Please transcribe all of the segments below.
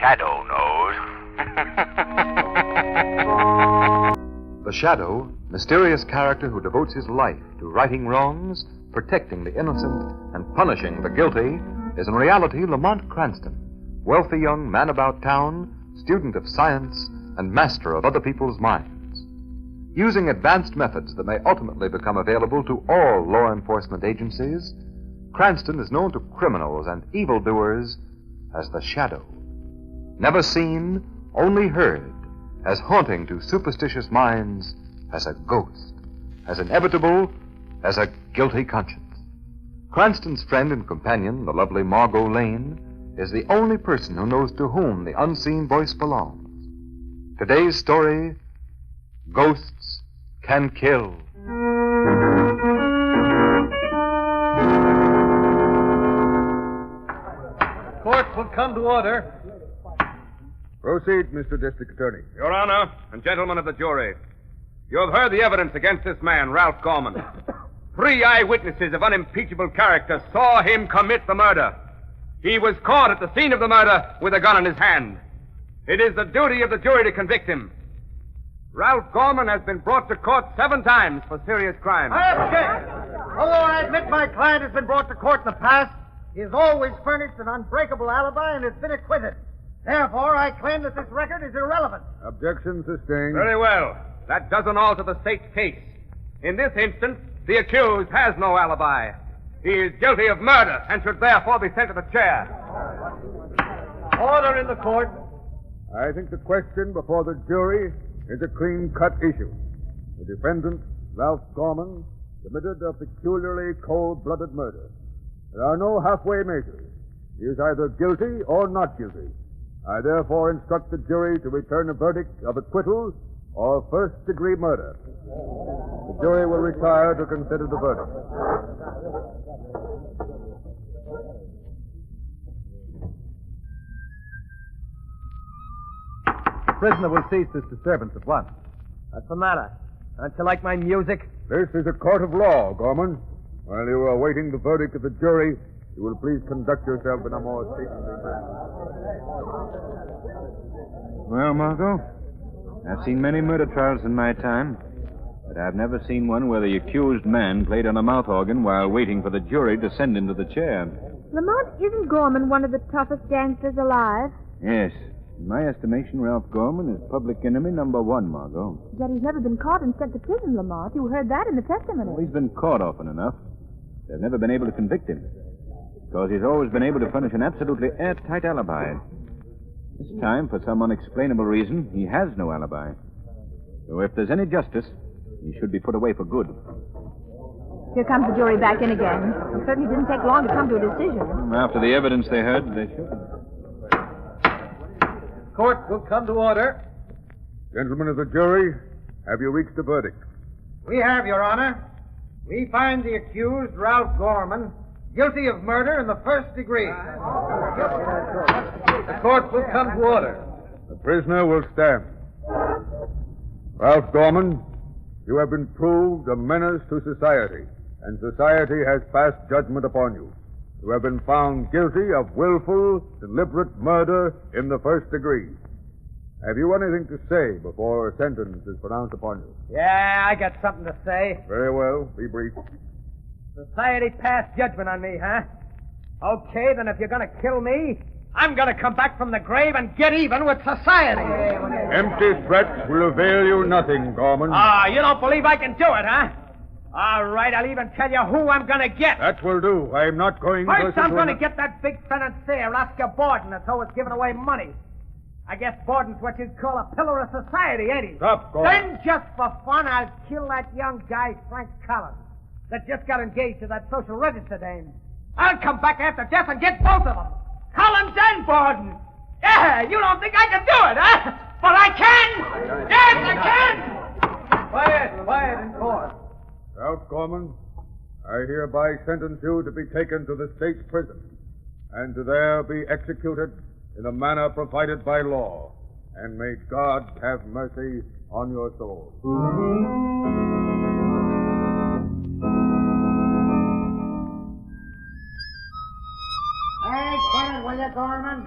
Shadow knows. The Shadow, mysterious character who devotes his life to righting wrongs, protecting the innocent, and punishing the guilty, is in reality Lamont Cranston, wealthy young man about town, student of science, and master of other people's minds. Using advanced methods that may ultimately become available to all law enforcement agencies, Cranston is known to criminals and evildoers as the Shadow. Never seen, only heard, as haunting to superstitious minds as a ghost, as inevitable as a guilty conscience. Cranston's friend and companion, the lovely Margo Lane, is the only person who knows to whom the unseen voice belongs. Today's story, Ghosts Can Kill. Court will come to order. Proceed, Mr. District Attorney. Your Honor and gentlemen of the jury, you have heard the evidence against this man, Ralph Gorman. 3 eyewitnesses of unimpeachable character saw him commit the murder. He was caught at the scene of the murder with a gun in his hand. It is the duty of the jury to convict him. Ralph Gorman has been brought to court 7 times for serious crimes. I object. Although I admit my client has been brought to court in the past, he has always furnished an unbreakable alibi and has been acquitted. Therefore, I claim that this record is irrelevant. Objection sustained. Very well. That doesn't alter the state's case. In this instance, the accused has no alibi. He is guilty of murder and should therefore be sent to the chair. Order in the court. I think the question before the jury is a clean-cut issue. The defendant, Ralph Gorman, committed a peculiarly cold-blooded murder. There are no halfway measures. He is either guilty or not guilty. I therefore instruct the jury to return a verdict of acquittal or first-degree murder. The jury will retire to consider the verdict. The prisoner will cease this disturbance at once. What's the matter? Don't you like my music? This is a court of law, Gorman. While you are awaiting the verdict of the jury, you will please conduct yourself in a more stately manner. Well, Margo, I've seen many murder trials in my time, but I've never seen one where the accused man played on a mouth organ while waiting for the jury to send him to the chair. Lamont, isn't Gorman one of the toughest gangsters alive? Yes. In my estimation, Ralph Gorman is public enemy number 1, Margo. Yet he's never been caught and sent to prison, Lamont. You heard that in the testimony. Well, he's been caught often enough. They've never been able to convict him, because he's always been able to furnish an absolutely airtight alibi. This time, for some unexplainable reason, he has no alibi. So if there's any justice, he should be put away for good. Here comes the jury back in again. It certainly didn't take long to come to a decision. After the evidence they heard, they should. Court will come to order. Gentlemen of the jury, have you reached a verdict? We have, Your Honor. We find the accused, Ralph Gorman, guilty of murder in the first degree. The court will come to order. The prisoner will stand. Ralph Gorman, you have been proved a menace to society, and society has passed judgment upon you. You have been found guilty of willful, deliberate murder in the first degree. Have you anything to say before a sentence is pronounced upon you? Yeah, I got something to say. Very well. Be brief. Society passed judgment on me, huh? Okay, then if you're going to kill me, I'm going to come back from the grave and get even with society. Empty threats will avail you nothing, Gorman. You don't believe I can do it, huh? All right, I'll even tell you who I'm going to get. That will do. I'm not going to... First, I'm going to get that big financier, Oscar Borden, that's always giving away money. I guess Borden's what you'd call a pillar of society, ain't he? Stop, Gorman. Then, just for fun, I'll kill that young guy, Frank Collins, that just got engaged to that social register dame. I'll come back after death and get both of them. Collins and Borden. Yeah, you don't think I can do it, huh? But I can! Yes, I can! Quiet in court. Ralph Gorman, I hereby sentence you to be taken to the state prison and to there be executed in a manner provided by law. And may God have mercy on your soul. Hey, Bernard, will you Gorman.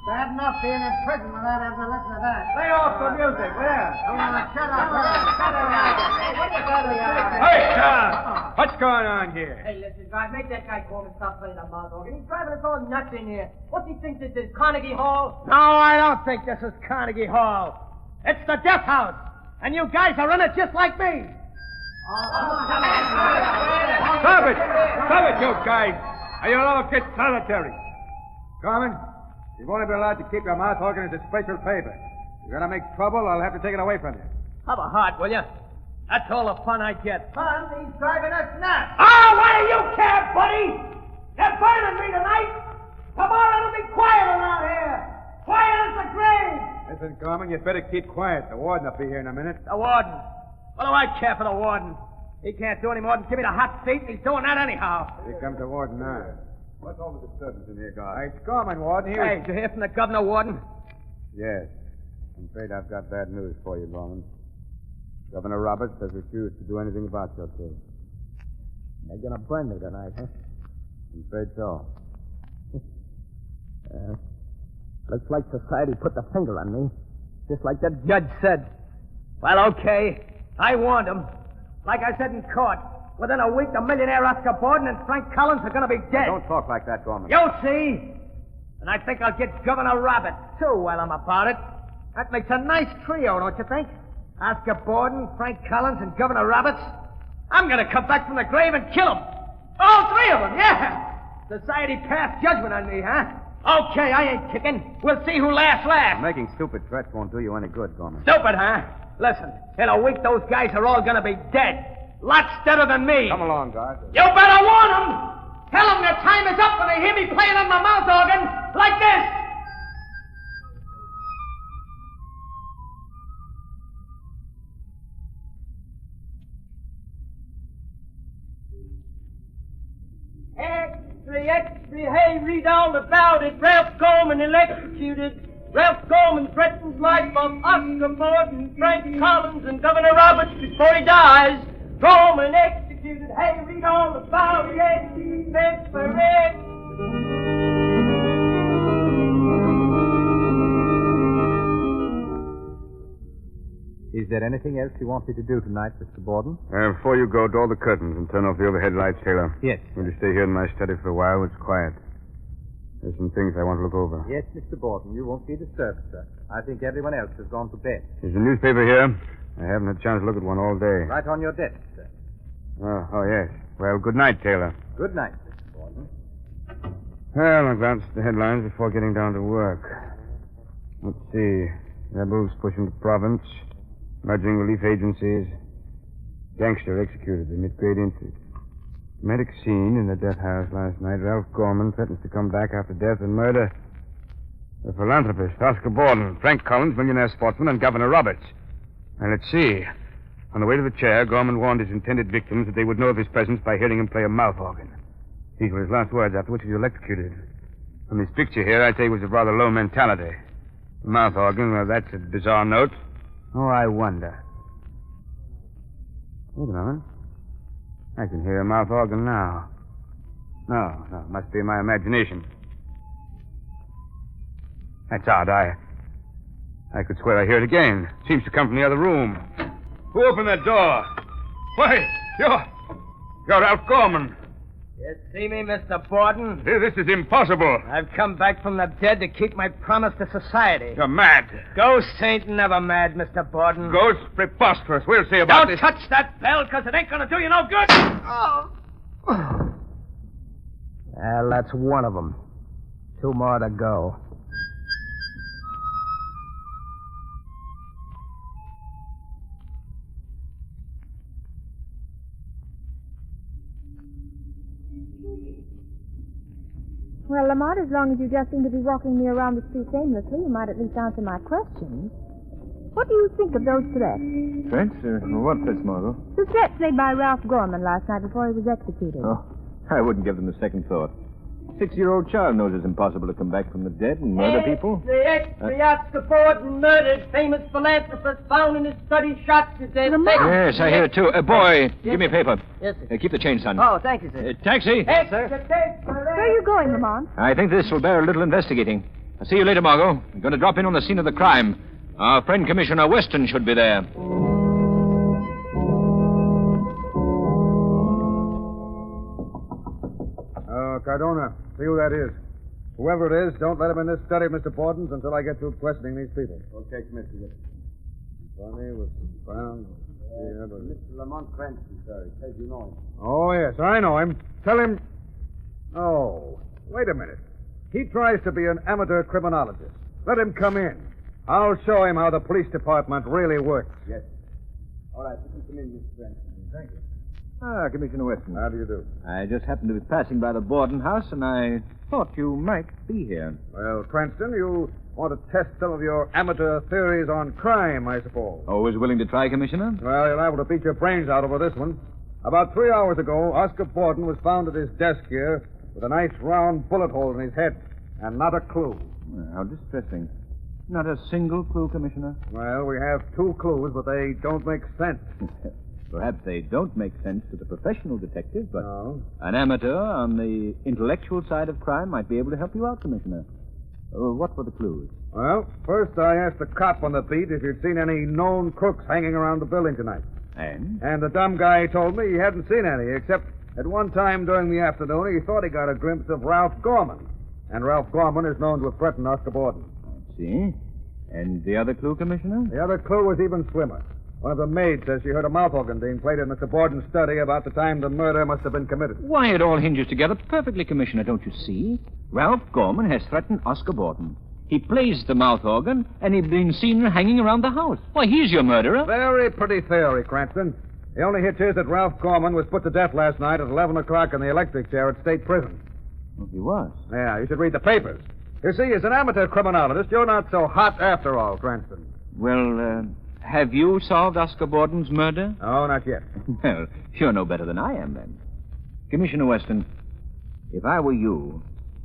Bad enough being in prison without having to listen to that. Lay off the music, will ya? Come on, shut up. Shut up. Hey, what's going on here? Hey, listen, guys, make that guy Gorman stop playing the mouth organ. He's driving us all nuts in here. What do you think this is, Carnegie Hall? No, I don't think this is Carnegie Hall. It's the death house. And you guys are in it just like me. Stop it! Stop it, you guys! Or you'll all get solitary. Gorman, you've only been allowed to keep your mouth organ as a special favor. If you're going to make trouble, I'll have to take it away from you. Have a heart, will you? That's all the fun I get. Fun? He's driving us nuts. Oh, what do you care, buddy? You're burning me tonight. Tomorrow it'll be quiet around here. Quiet as the grave. Listen, Gorman, you'd better keep quiet. The warden will be here in a minute. The warden? What do I care for the warden? He can't do any more than give me the hot seat, and he's doing that anyhow. Here comes the warden now. What's all the disturbance in here, guard? It's Gorman, Warden. Hey, did you hear from the governor, Warden? Yes. I'm afraid I've got bad news for you, Gorman. Governor Roberts has refused to do anything about your case. They're going to burn me tonight, huh? I'm afraid so. Looks like society put the finger on me. Just like the judge said. Well, okay. I warned him. Like I said in court, within a week, the millionaire Oscar Borden and Frank Collins are going to be dead. Don't talk like that, Gorman. You'll see. And I think I'll get Governor Roberts, too, while I'm about it. That makes a nice trio, don't you think? Oscar Borden, Frank Collins, and Governor Roberts. I'm going to come back from the grave and kill them. All three of them, yeah. Society passed judgment on me, huh? Okay, I ain't kicking. We'll see who laughs last. Making stupid threats won't do you any good, Gorman. Stupid, huh? Listen, in a week, those guys are all going to be dead. Lots deader than me. Come along, guard. You better warn them. Tell them their time is up when they hear me playing on my mouth organ like this. Extra, hey, read all about it. Ralph Gorman electrocuted. Ralph Gorman threatens life of Oscar Borden, Frank Collins, and Governor Roberts before he dies. Gorman executed. Hey, read all about it. Defense for it. Is there anything else you want me to do tonight, Mr. Borden? Before you go, draw the curtains and turn off the overhead lights, Taylor. Yes. Will you stay here in my study for a while? It's quiet. There's some things I want to look over. Yes, Mr. Borden. You won't be disturbed, sir. I think everyone else has gone to bed. There's a newspaper here. I haven't had a chance to look at one all day. Right on your desk, sir. Oh, yes. Well, good night, Taylor. Good night, Mr. Borden. Well, I glanced at the headlines before getting down to work. Let's see. Rebels pushing the province. Merging relief agencies. Gangster executed amid great interest. Dramatic scene in the death house last night. Ralph Gorman threatens to come back after death and murder. The philanthropist, Oscar Borden, Frank Collins, millionaire sportsman, and Governor Roberts. Now, let's see. On the way to the chair, Gorman warned his intended victims that they would know of his presence by hearing him play a mouth organ. These were his last words, after which he was electrocuted. From this picture here, I'd say he was of rather low mentality. The mouth organ, well, that's a bizarre note. Oh, I wonder. Wait a moment. I can hear a mouth organ now. No, it must be my imagination. That's odd. I could swear I hear it again. It seems to come from the other room. Who opened that door? Why, you're Ralph Gorman. You see me, Mr. Borden? This is impossible. I've come back from the dead to keep my promise to society. You're mad. Ghosts ain't never mad, Mr. Borden. Ghosts? Preposterous. We'll see about this. Don't touch that bell, because it ain't going to do you no good. Oh. Well, that's one of them. 2 more to go. Well, Lamont, as long as you just seem to be walking me around the streets aimlessly, you might at least answer my questions. What do you think of those threats? Threats? What threats, Margo? The threats made by Ralph Gorman last night before he was executed. Oh, I wouldn't give them a second thought. 6-year-old child knows it's impossible to come back from the dead and murder people. The ex-Oscar Borden murdered famous philanthropist found in his study shot to death. Yes, I hear it, too. Boy, give me a paper. Yes, sir. Keep the change, son. Oh, thank you, sir. Taxi. Yes, sir. Where are you going, Lamont? I think this will bear a little investigating. I'll see you later, Margo. I'm going to drop in on the scene of the crime. Our friend Commissioner Weston should be there. Cardona, see who that is. Whoever it is, don't let him in this study of Mr. Borden's until I get through questioning these people. Okay, Commissioner. Bonnie was found. Mr. Lamont Cranston, sir. He says you know him. Oh, yes, I know him. Tell him. Oh, wait a minute. He tries to be an amateur criminologist. Let him come in. I'll show him how the police department really works. Yes. All right, you can come in, Mr. Cranston. Thank you. Commissioner Weston. How do you do? I just happened to be passing by the Borden house, and I thought you might be here. Well, Cranston, you want to test some of your amateur theories on crime, I suppose. Always willing to try, Commissioner? Well, you're liable to beat your brains out over this one. About 3 hours ago, Oscar Borden was found at his desk here with a nice round bullet hole in his head, and not a clue. How distressing. Not a single clue, Commissioner. Well, we have 2 clues, but they don't make sense. Perhaps they don't make sense to the professional detective, but No. an amateur on the intellectual side of crime might be able to help you out, Commissioner. What were the clues? Well, first I asked the cop on the beat if he'd seen any known crooks hanging around the building tonight. And? And the dumb guy told me he hadn't seen any, except at one time during the afternoon he thought he got a glimpse of Ralph Gorman. And Ralph Gorman is known to have threatened Oscar Borden. I see. And the other clue, Commissioner? The other clue was even slimmer. One of the maids says she heard a mouth organ being played in Mr. Borden's study about the time the murder must have been committed. Why, it all hinges together perfectly, Commissioner, don't you see? Ralph Gorman has threatened Oscar Borden. He plays the mouth organ, and he's been seen hanging around the house. Why, he's your murderer. Very pretty theory, Cranston. The only hitch is that Ralph Gorman was put to death last night at 11 o'clock in the electric chair at State Prison. Well, he was. Yeah, you should read the papers. You see, as an amateur criminologist, you're not so hot after all, Cranston. Well, have you solved Oscar Borden's murder? Oh, not yet. Well, you're no better than I am, then. Commissioner Weston, if I were you,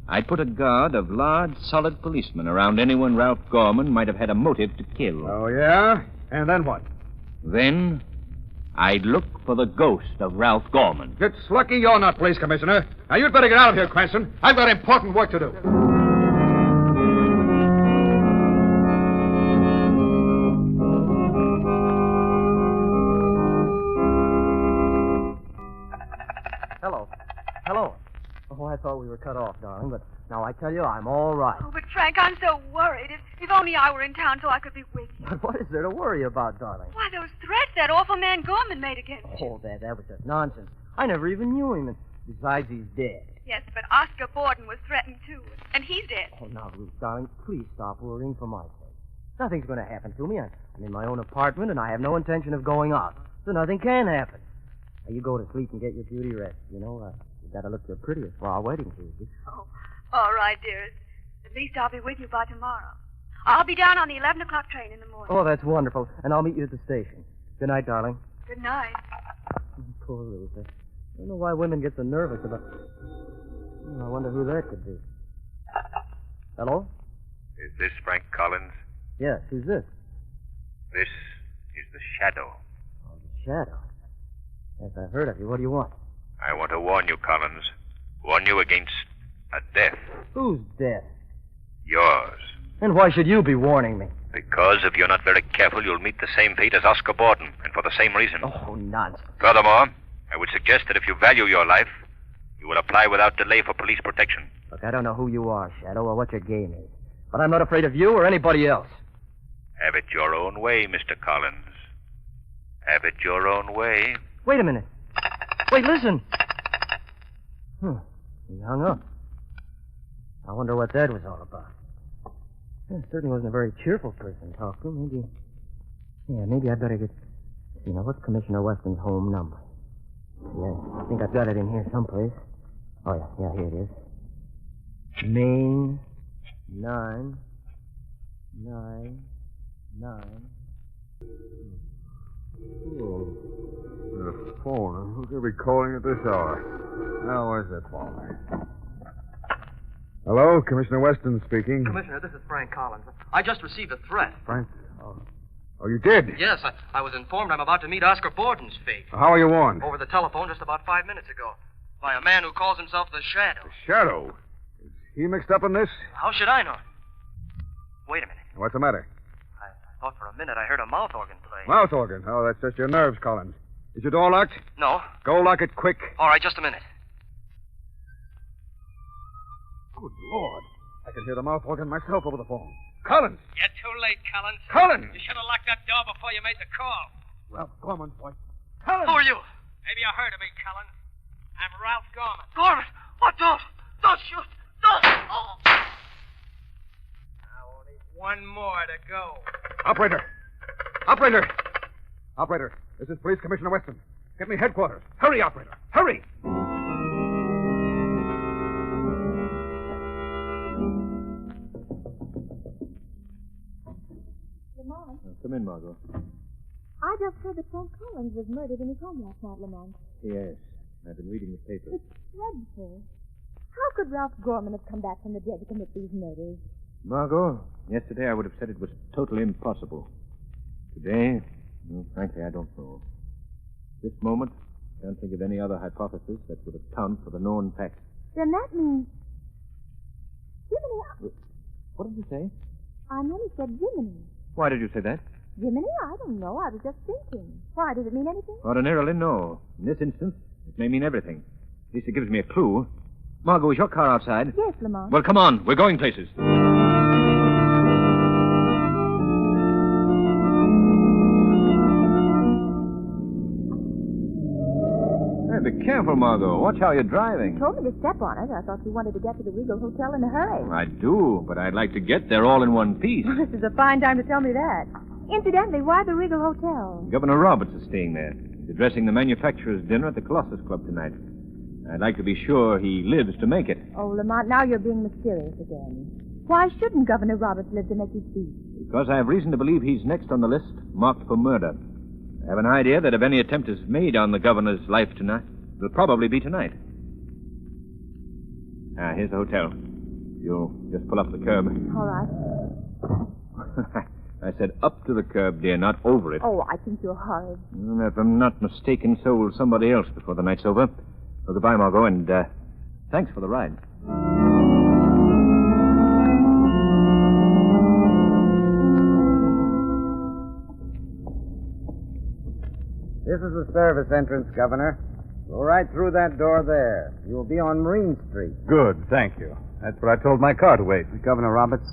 I'd put a guard of large, solid policemen around anyone Ralph Gorman might have had a motive to kill. Oh, yeah? And then what? Then I'd look for the ghost of Ralph Gorman. It's lucky you're not police commissioner. Now, you'd better get out of here, Cranston. I've got important work to do. Hello. Oh, I thought we were cut off, darling, but now I tell you, I'm all right. Oh, but Frank, I'm so worried. If only I were in town so I could be with you. But what is there to worry about, darling? Why, those threats that awful man Gorman made against you. Oh, that was just nonsense. I never even knew him, and besides, he's dead. Yes, but Oscar Borden was threatened, too, and he's dead. Oh, now, Ruth, darling, please stop worrying for my sake. Nothing's going to happen to me. I'm in my own apartment, and I have no intention of going out, so nothing can happen. Now, you go to sleep and get your beauty rest. You know, you've got to look your prettiest for our wedding, Susie. Oh, all right, dearest. At least I'll be with you by tomorrow. I'll be down on the 11 o'clock train in the morning. Oh, that's wonderful, and I'll meet you at the station. Good night, darling. Good night. Poor Ruth. I don't know why women get so nervous about... I wonder who that could be. Hello? Is this Frank Collins? Yes, who's this? This is the Shadow. Oh, the Shadow. Yes, I heard of you. What do you want? I want to warn you, Collins. Warn you against a death. Whose death? Yours. And why should you be warning me? Because if you're not very careful, you'll meet the same fate as Oscar Borden, and for the same reason. Oh, nonsense. Furthermore, I would suggest that if you value your life, you will apply without delay for police protection. Look, I don't know who you are, Shadow, or what your game is. But I'm not afraid of you or anybody else. Have it your own way, Mr. Collins. Have it your own way. Wait a minute. Wait, listen. He hung up. I wonder what that was all about. Well, certainly wasn't a very cheerful person to talk to. Maybe I'd better get... what's Commissioner Weston's home number? Yeah, I think I've got it in here someplace. Oh, yeah, here it is. Maine 999. Oh, the phone. Who could be calling at this hour? Now, where's that phone? Hello, Commissioner Weston speaking. Commissioner, this is Frank Collins. I just received a threat. Frank? Oh, you did? Yes, I was informed I'm about to meet Oscar Borden's fate. How are you warned? Over the telephone just about 5 minutes ago. By a man who calls himself the Shadow. Shadow? Is he mixed up in this? How should I know? Wait a minute. What's the matter? I thought for a minute I heard a mouth organ play. Mouth organ? Oh, that's just your nerves, Collins. Is your door locked? No. Go lock it quick. All right, just a minute. Good Lord. I can hear the mouth organ myself over the phone. Collins! You're too late, Collins. Collins! You should have locked that door before you made the call. Ralph Gorman's voice. Collins! Who are you? Maybe you heard of me, Collins. I'm Ralph Gorman. Gorman! What? Don't shoot! Don't! Oh. Now only one more to go. Operator! Operator, this is Police Commissioner Weston. Get me headquarters. Hurry, operator. Hurry! Lamont, Come in, Margo. I just heard that Frank Collins was murdered in his home last night, Lamont. Yes. I've been reading the papers. It's dreadful. How could Ralph Gorman have come back from the dead to commit these murders? Margo, yesterday I would have said it was totally impossible. Today, well, frankly, I don't know. At this moment, I can't think of any other hypothesis that would account for the known facts. Then that means... Jiminy... What did you say? I nearly said Jiminy. Why did you say that? Jiminy? I don't know. I was just thinking. Why? Does it mean anything? Ordinarily, no. In this instance, it may mean everything. At least it gives me a clue. Margo, is your car outside? Yes, Lamont. Well, come on. We're going places. Hey, be careful, Margo. Watch how you're driving. You told me to step on it. I thought you wanted to get to the Regal Hotel in a hurry. I do, but I'd like to get there all in one piece. This is a fine time to tell me that. Incidentally, why the Regal Hotel? Governor Roberts is staying there. He's addressing the manufacturers' dinner at the Colossus Club tonight. I'd like to be sure he lives to make it. Oh, Lamont, now you're being mysterious again. Why shouldn't Governor Roberts live to make his speech? Because I have reason to believe he's next on the list, marked for murder. I have an idea that if any attempt is made on the governor's life tonight, it'll probably be tonight. Here's the hotel. You'll just pull up the curb. All right. I said up to the curb, dear, not over it. Oh, I think you're horrid. And if I'm not mistaken, so will somebody else before the night's over. Well, goodbye, Margo, and thanks for the ride. This is the service entrance, Governor. Go right through that door there. You will be on Marine Street. Good, thank you. That's what I told my car to wait. Governor Roberts,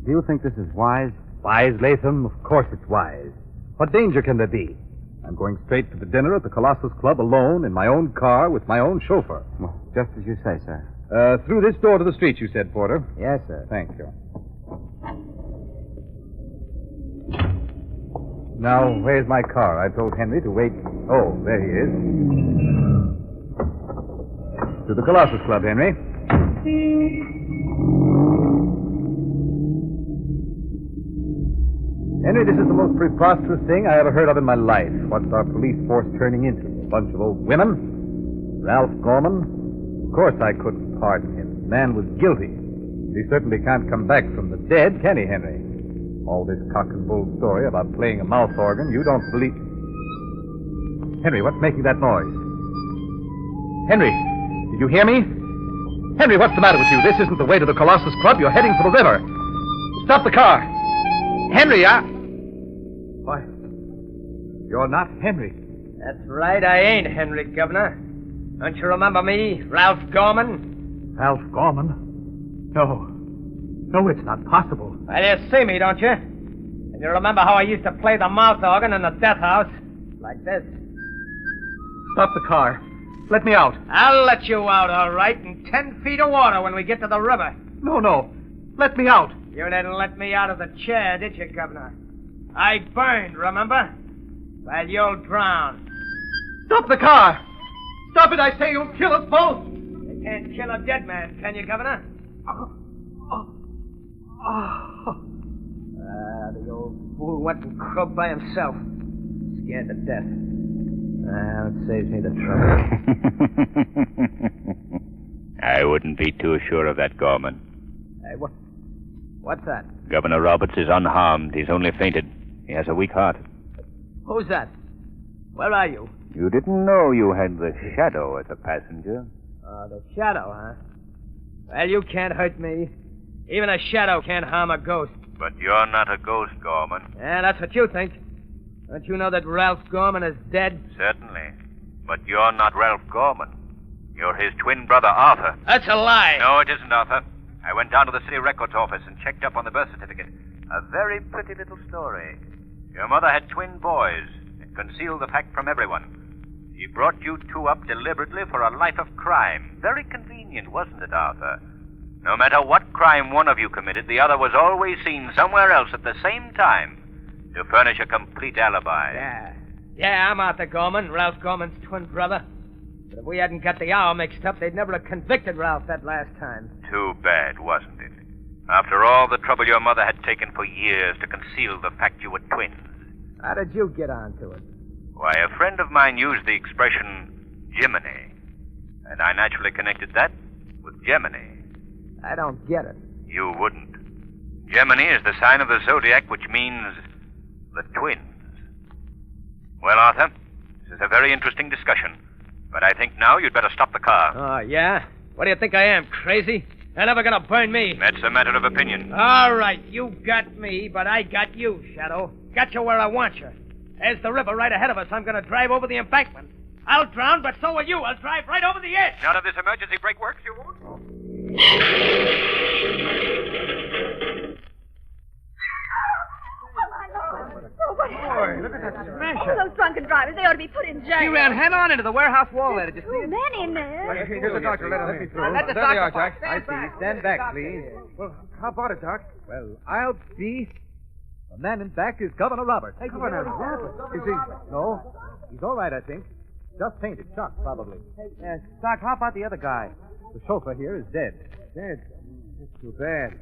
do you think this is wise? Wise, Latham? Of course it's wise. What danger can there be? I'm going straight to the dinner at the Colossus Club alone in my own car with my own chauffeur. Well, just as you say, sir. Through this door to the street, you said, Porter. Yes, sir. Thank you. Now, where's my car? I told Henry to wait. Oh, there he is. To the Colossus Club, Henry. Henry, this is the most preposterous thing I ever heard of in my life. What's our police force turning into? A bunch of old women? Ralph Gorman? Of course I couldn't pardon him. The man was guilty. He certainly can't come back from the dead, can he, Henry? All this cock and bull story about playing a mouth organ, you don't believe... Henry, what's making that noise? Henry, did you hear me? Henry, what's the matter with you? This isn't the way to the Colossus Club. You're heading for the river. Stop the car. Henry, Why, you're not Henry. That's right, I ain't Henry, Governor. Don't you remember me, Ralph Gorman? Ralph Gorman? No. No, it's not possible. Well, you see me, don't you? And you remember how I used to play the mouth organ in the death house? Like this. Stop the car. Let me out. I'll let you out, all right, in 10 feet of water when we get to the river. No. Let me out. You didn't let me out of the chair, did you, Governor? I burned, remember? Well, you'll drown. Stop the car. Stop it, I say. You'll kill us both. You can't kill a dead man, can you, Governor? The old fool went and croaked by himself. Scared to death. It saves me the trouble. I wouldn't be too sure of that, Gorman. What's that? Governor Roberts is unharmed. He's only fainted. He has a weak heart. Who's that? Where are you? You didn't know you had the Shadow as a passenger. The Shadow, huh? Well, you can't hurt me. Even a shadow can't harm a ghost. But you're not a ghost, Gorman. Yeah, that's what you think. Don't you know that Ralph Gorman is dead? Certainly. But you're not Ralph Gorman. You're his twin brother, Arthur. That's a lie. No, it isn't, Arthur. I went down to the city records office and checked up on the birth certificate. A very pretty little story. Your mother had twin boys and concealed the fact from everyone. She brought you two up deliberately for a life of crime. Very convenient, wasn't it, Arthur? No matter what crime one of you committed, the other was always seen somewhere else at the same time to furnish a complete alibi. Yeah, I'm Arthur Gorman, Ralph Gorman's twin brother. But if we hadn't got the hour mixed up, they'd never have convicted Ralph that last time. Too bad, wasn't it? After all the trouble your mother had taken for years to conceal the fact you were twins. How did you get onto it? Why, a friend of mine used the expression Gemini, and I naturally connected that with Gemini. I don't get it. You wouldn't. Gemini is the sign of the zodiac, which means the twins. Well, Arthur, this is a very interesting discussion, but I think now you'd better stop the car. Oh, yeah? What do you think I am, crazy? They're never gonna burn me. That's a matter of opinion. All right, you got me, but I got you, Shadow. Got you where I want you. There's the river right ahead of us. I'm gonna drive over the embankment. I'll drown, but so will you. I'll drive right over the edge. None of this emergency brake works, you won't? Look at that smasher. Those drunken drivers, they ought to be put in jail. He ran head on into the warehouse wall there. Did you see Two it? men in there. Here's the doctor. Let me through. Let the There they are, doctor. Jack. I see. Stand back, please. Well, how about it, Doc? Well, I'll be... The man in back is Governor Roberts. Hey, Governor Roberts? Is he... No. He's all right, I think. Just fainted. Shocked, probably. Yes, Doc, how about the other guy? The chauffeur here is dead. Dead. That's too bad.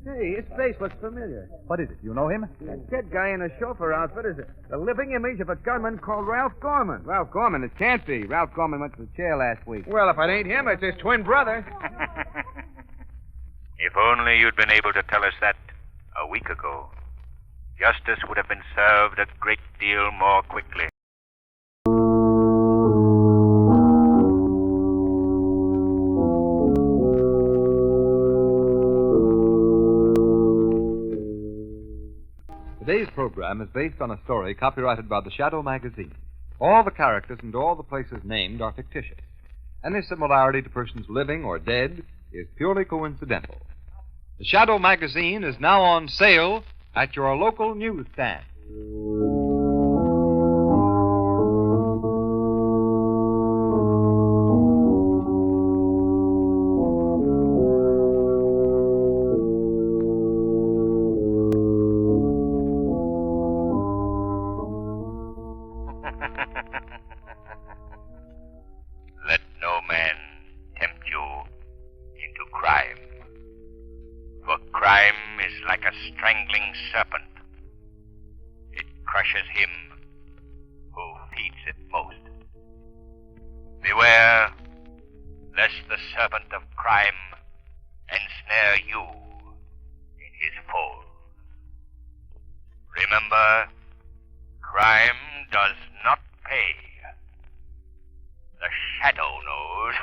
Hey, his face looks familiar. What is it? You know him? That dead guy in a chauffeur outfit is the living image of a gunman called Ralph Gorman. Ralph Gorman, it can't be. Ralph Gorman went to jail last week. Well, if it ain't him, it's his twin brother. If only you'd been able to tell us that a week ago. Justice would have been served a great deal more quickly. Today's program is based on a story copyrighted by the Shadow magazine. All the characters and all the places named are fictitious. Any similarity to persons living or dead is purely coincidental. The Shadow magazine is now on sale at your local newsstand. Let no man tempt you into crime. For crime is like a strangling serpent. It crushes him who feeds it most. Beware lest the serpent of crime ensnare you in his folds. Remember, crime does not pay. The Shadow knows.